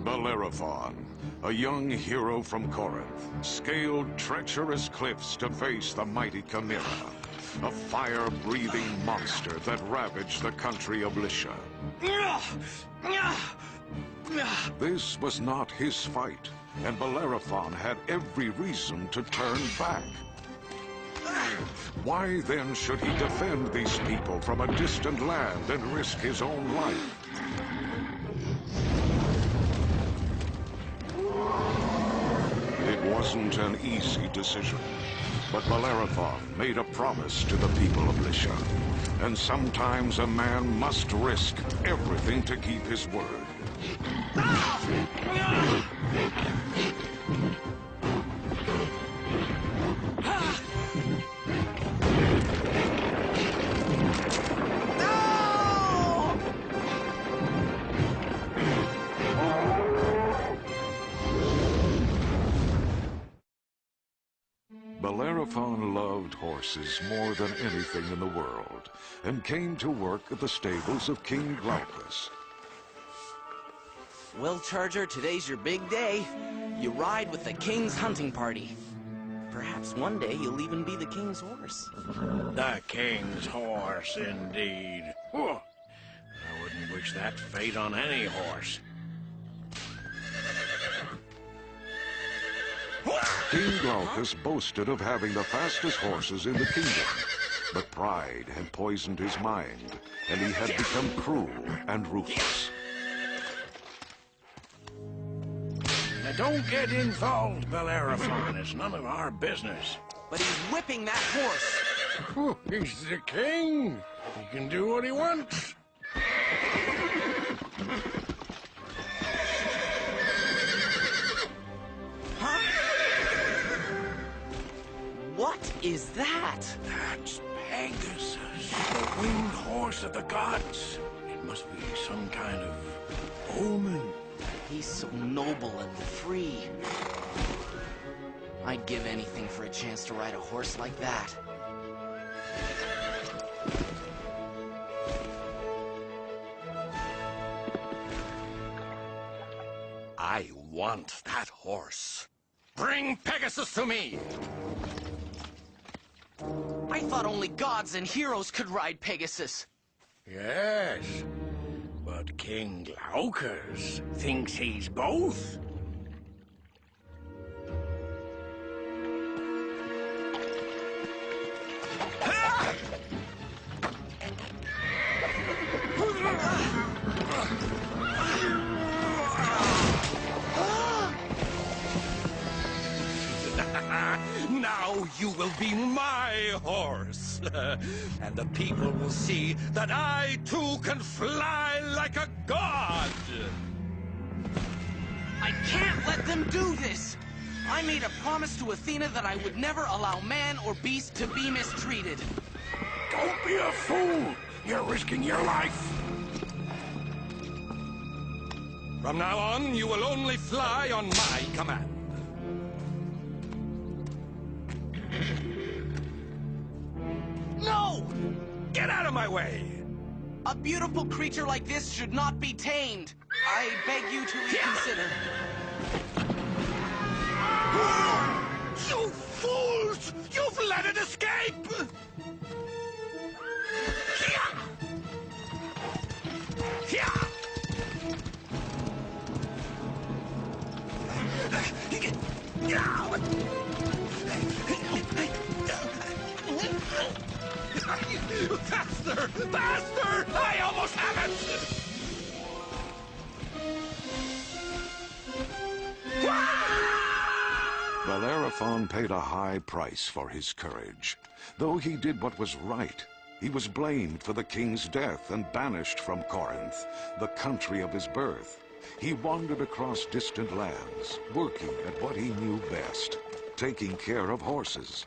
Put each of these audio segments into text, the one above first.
Bellerophon, a young hero from Corinth, scaled treacherous cliffs to face the mighty Chimera, a fire-breathing monster that ravaged the country of Lycia. This was not his fight, and Bellerophon had every reason to turn back. Why then should he defend these people from a distant land and risk his own life? It wasn't an easy decision, but Bellerophon made a promise to the people of Lycia, and sometimes a man must risk everything to keep his word. Bellerophon loved horses more than anything in the world, and came to work at the stables of King Glaucus. Well, Charger, today's your big day. You ride with the king's hunting party. Perhaps one day you'll even be the king's horse. The king's horse, indeed. Whew. I wouldn't wish that fate on any horse. King Glaucus boasted of having the fastest horses in the kingdom, but pride had poisoned his mind, and he had become cruel and ruthless. Now don't get involved, Bellerophon. It's none of our business. But he's whipping that horse. Whew, he's the king. He can do what he wants. What is that? That's Pegasus, the winged horse of the gods. It must be some kind of omen. He's so noble and free. I'd give anything for a chance to ride a horse like that. I want that horse. Bring Pegasus to me! I thought only gods and heroes could ride Pegasus. Yes, but King Glaucus thinks he's both. Now you will be my horse, and the people will see that I too can fly like a god. I can't let them do this. I made a promise to Athena that I would never allow man or beast to be mistreated. Don't be a fool. You're risking your life. From now on, you will only fly on my command. No! Get out of my way! A beautiful creature like this should not be tamed. I beg you to reconsider. You fools! You've let it escape! Faster! Faster! I almost have it! Bellerophon paid a high price for his courage. Though he did what was right, he was blamed for the king's death and banished from Corinth, the country of his birth. He wandered across distant lands, working at what he knew best, taking care of horses.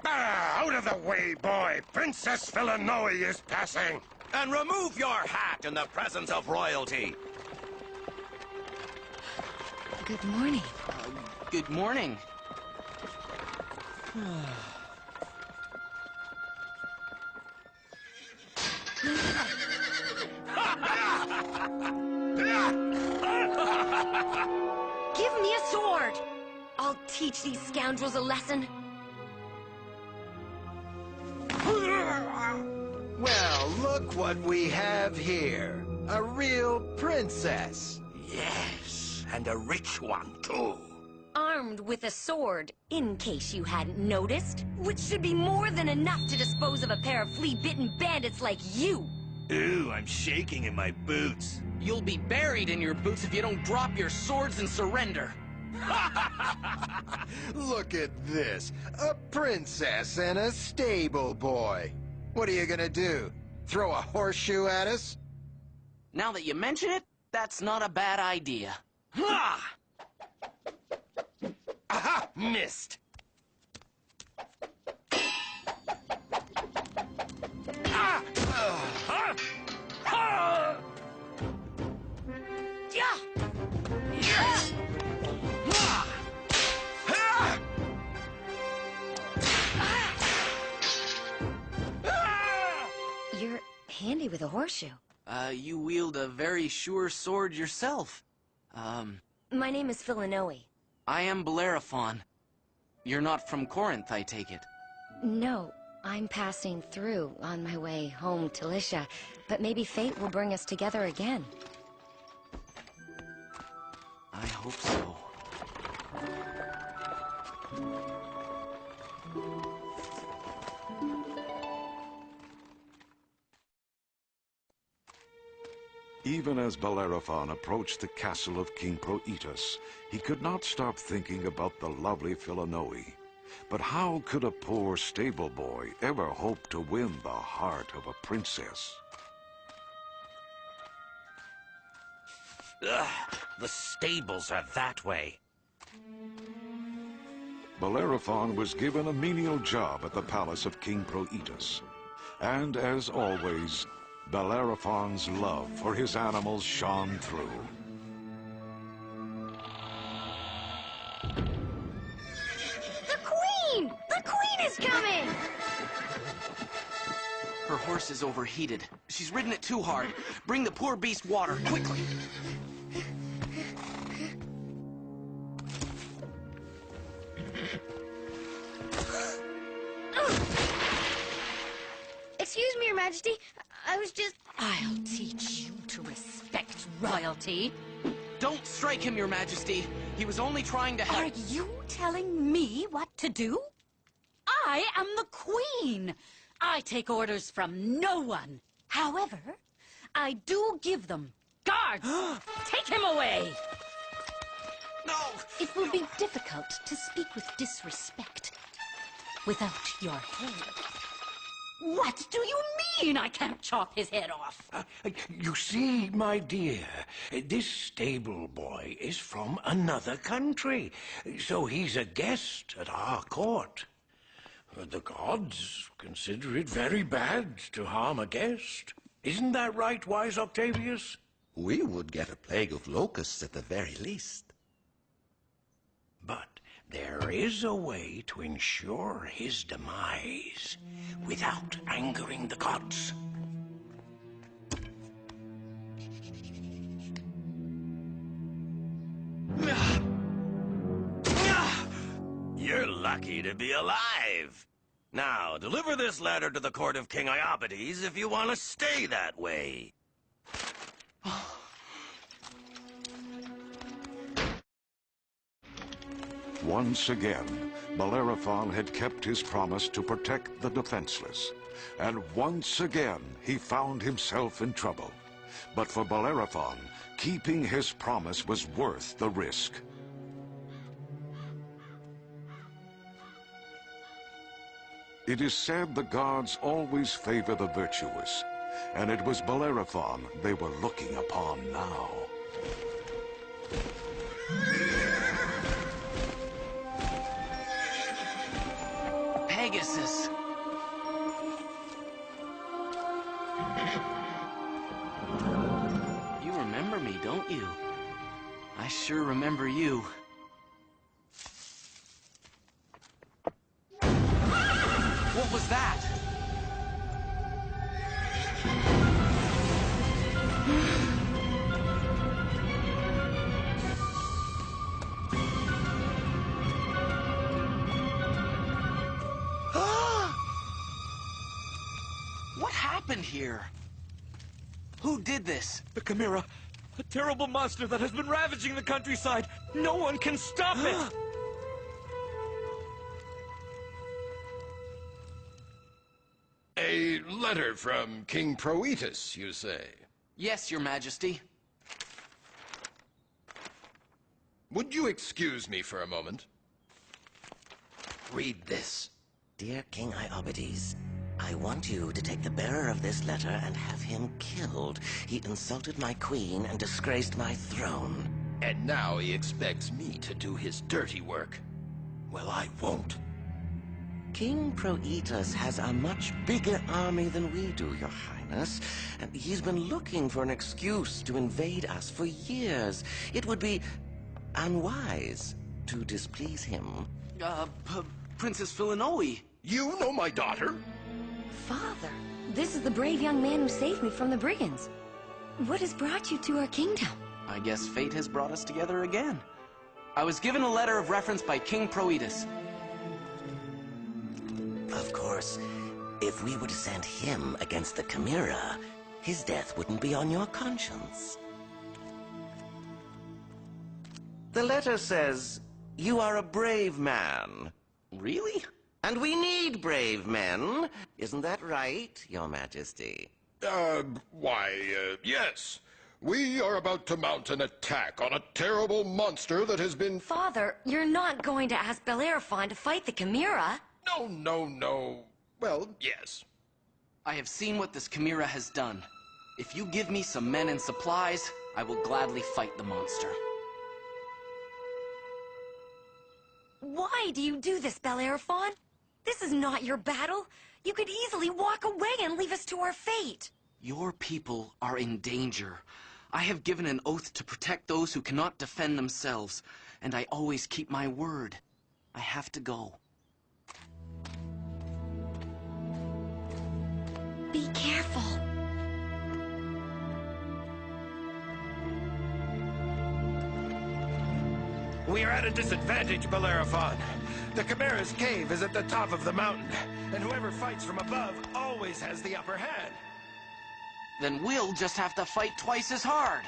Out of the way, boy! Princess Philinoe is passing! And remove your hat in the presence of royalty! Good morning. Good morning. sword! I'll teach these scoundrels a lesson. Well, look what we have here. A real princess. Yes, and a rich one, too. Armed with a sword, in case you hadn't noticed. Which should be more than enough to dispose of a pair of flea-bitten bandits like you. Ooh, I'm shaking in my boots. You'll be buried in your boots if you don't drop your swords and surrender. Look at this. A princess and a stable boy. What are you gonna do? Throw a horseshoe at us? Now that you mention it, that's not a bad idea. Ha! Aha! Missed. Ah! Huh? Ha! Yeah! Yes! Ah! Ah! Ah! You're handy with a horseshoe. You wield a very sure sword yourself. My name is Philinoe. I am Bellerophon. You're not from Corinth, I take it. No, I'm passing through on my way home to Lycia, but maybe fate will bring us together again. I hope so. Even as Bellerophon approached the castle of King Proetus, he could not stop thinking about the lovely Philinoe. But how could a poor stable boy ever hope to win the heart of a princess? Ugh, the stables are that way. Bellerophon was given a menial job at the palace of King Proetus. And as always, Bellerophon's love for his animals shone through. The Queen! The Queen is coming! Her horse is overheated. She's ridden it too hard. Bring the poor beast water, quickly. Excuse me, Your Majesty. I was just... I'll teach you to respect royalty. Don't strike him, Your Majesty. He was only trying to Are help. you telling me what to do? I am the queen. I take orders from no one. However, I do give them. Guards, take him away. No! It will be difficult to speak with disrespect without your head. What do you mean I can't chop his head off? You see, my dear, this stable boy is from another country, so he's a guest at our court. The gods consider it very bad to harm a guest. Isn't that right, wise Octavius? We would get a plague of locusts at the very least. But there is a way to ensure his demise without angering the gods. You're lucky to be alive. Now, deliver this letter to the court of King Iobates if you want to stay that way. Once again, Bellerophon had kept his promise to protect the defenseless. And once again, he found himself in trouble. But for Bellerophon, keeping his promise was worth the risk. It is said the gods always favor the virtuous, and it was Bellerophon they were looking upon now. Pegasus. You remember me, don't you? I sure remember you. What was that? happened here? Who did this? The Chimera, a terrible monster that has been ravaging the countryside. No one can stop it! A letter from King Proetus, you say? Yes, Your Majesty. Would you excuse me for a moment? Read this. Dear King Iobates, I want you to take the bearer of this letter and have him killed. He insulted my queen and disgraced my throne. And now he expects me to do his dirty work. Well, I won't. King Proetus has a much bigger army than we do, Your Highness, and he's been looking for an excuse to invade us for years. It would be unwise to displease him. Princess Philinoe. You know my daughter? Father, this is the brave young man who saved me from the brigands. What has brought you to our kingdom? I guess fate has brought us together again. I was given a letter of reference by King Proetus. Of course, if we were to send him against the Chimera, his death wouldn't be on your conscience. The letter says, you are a brave man. Really? And we need brave men. Isn't that right, Your Majesty? Yes. We are about to mount an attack on a terrible monster that has been... Father, you're not going to ask Bellerophon to fight the Chimera. No. Well, yes. I have seen what this Chimera has done. If you give me some men and supplies, I will gladly fight the monster. Why do you do this, Bellerophon? This is not your battle. You could easily walk away and leave us to our fate. Your people are in danger. I have given an oath to protect those who cannot defend themselves, and I always keep my word. I have to go. Be careful. We are at a disadvantage, Bellerophon. The Chimera's cave is at the top of the mountain, and whoever fights from above always has the upper hand. Then we'll just have to fight twice as hard.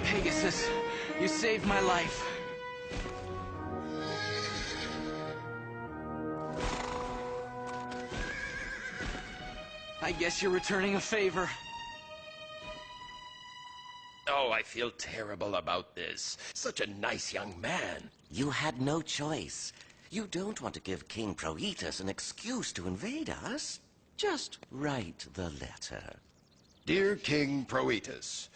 Pegasus, you saved my life. I guess you're returning a favor. Oh, I feel terrible about this. Such a nice young man. You had no choice. You don't want to give King Proetus an excuse to invade us. Just write the letter. Dear King Proetus,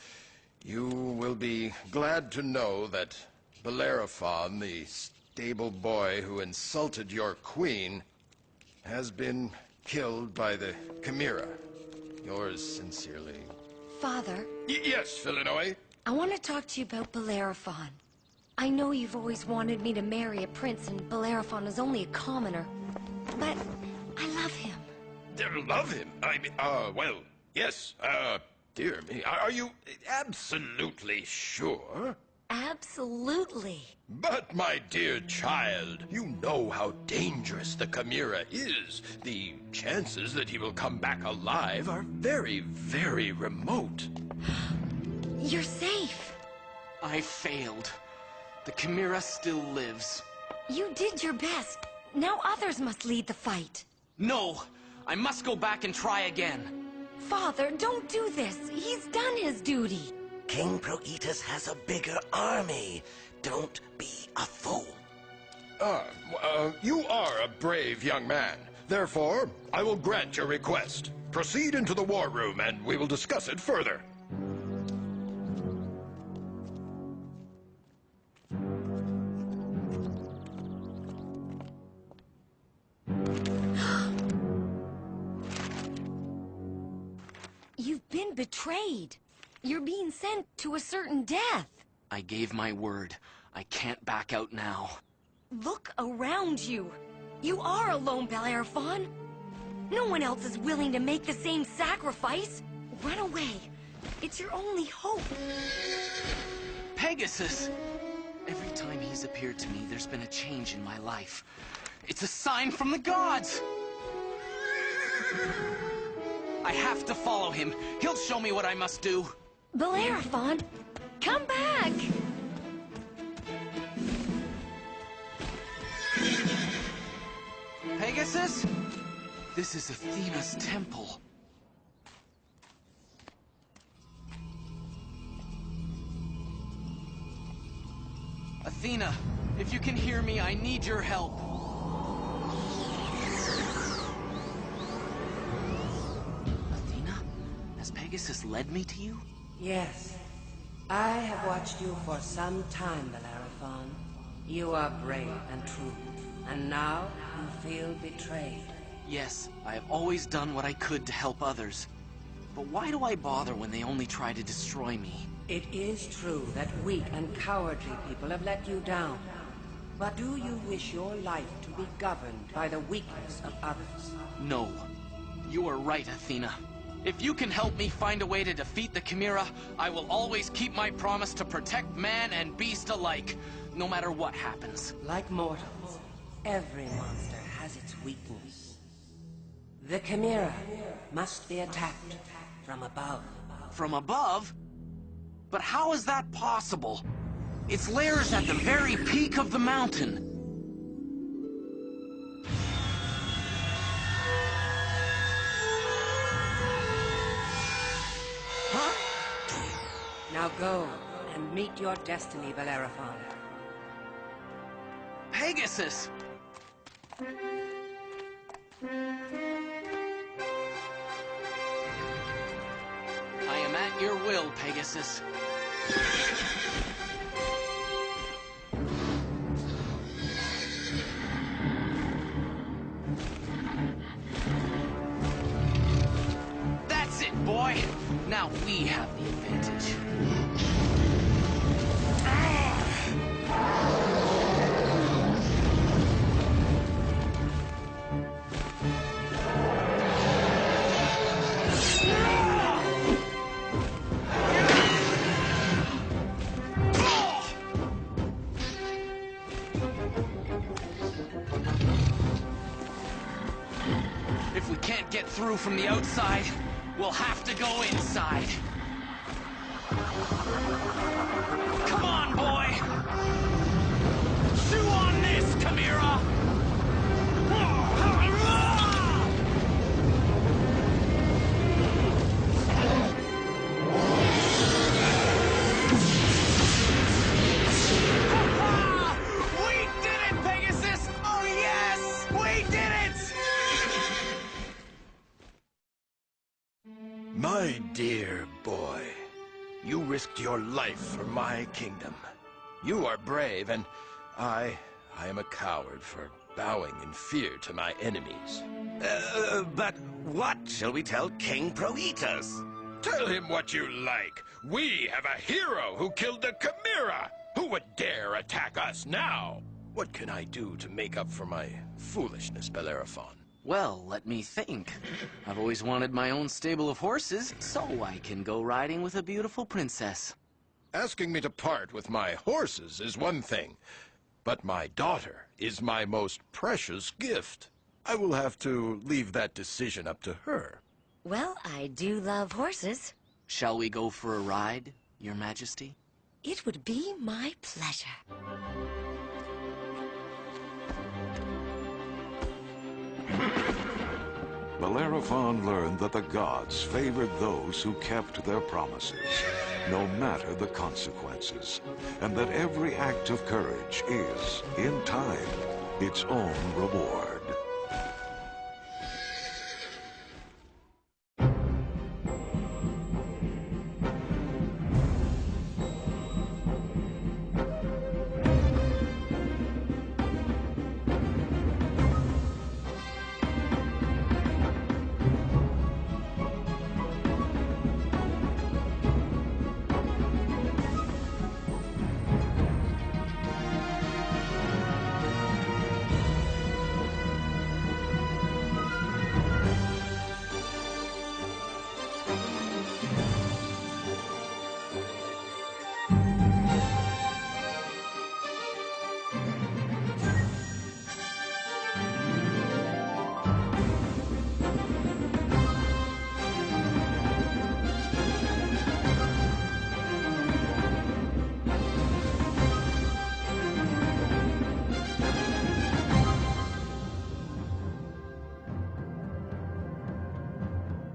you will be glad to know that Bellerophon, the stable boy who insulted your queen, has been killed by the Chimera. Yours sincerely. Father, Yes, Philinoe? I want to talk to you about Bellerophon. I know you've always wanted me to marry a prince, and Bellerophon is only a commoner. But I love him. Love him? I mean, well, yes, dear me. Are you absolutely sure? Absolutely. But, my dear child, you know how dangerous the Chimera is. The chances that he will come back alive are very, very remote. You're safe. I failed. The Chimera still lives. You did your best. Now others must lead the fight. No! I must go back and try again. Father, don't do this. He's done his duty. King Proetus has a bigger army. Don't be a fool. You are a brave young man. Therefore, I will grant your request. Proceed into the war room and we will discuss it further. You've been betrayed. You're being sent to a certain death. I gave my word. I can't back out now. Look around you. You are alone, Bellerophon. No one else is willing to make the same sacrifice. Run away. It's your only hope. Pegasus! Every time he's appeared to me, there's been a change in my life. It's a sign from the gods! I have to follow him. He'll show me what I must do. Bellerophon, come back! Pegasus? This is Athena's temple. Athena, if you can hear me, I need your help. Athena, has Pegasus led me to you? Yes. I have watched you for some time, Bellerophon. You are brave and true, and now you feel betrayed. Yes, I have always done what I could to help others. But why do I bother when they only try to destroy me? It is true that weak and cowardly people have let you down. But do you wish your life to be governed by the weakness of others? No. You are right, Athena. If you can help me find a way to defeat the Chimera, I will always keep my promise to protect man and beast alike, no matter what happens. Like mortals, every monster has its weakness. The Chimera must be attacked from above. From above? But how is that possible? Its lair is at the very peak of the mountain. Now go and meet your destiny, Bellerophon. Pegasus! I am at your will, Pegasus. That's it, boy! Now we have the advantage. If we can't get through from the outside, we'll have to go inside. Come on, boy! Chew on this, Chimera! We did it, Pegasus! Oh, yes! We did it! My dear boy, you risked your life for my kingdom. You are brave, and I am a coward for bowing in fear to my enemies. But what shall we tell King Proetus? Tell him what you like. We have a hero who killed the Chimera. Who would dare attack us now? What can I do to make up for my foolishness, Bellerophon? Well, let me think. I've always wanted my own stable of horses, so I can go riding with a beautiful princess. Asking me to part with my horses is one thing, but my daughter is my most precious gift. I will have to leave that decision up to her. Well, I do love horses. Shall we go for a ride, Your Majesty? It would be my pleasure. Bellerophon learned that the gods favored those who kept their promises, no matter the consequences, and that every act of courage is, in time, its own reward.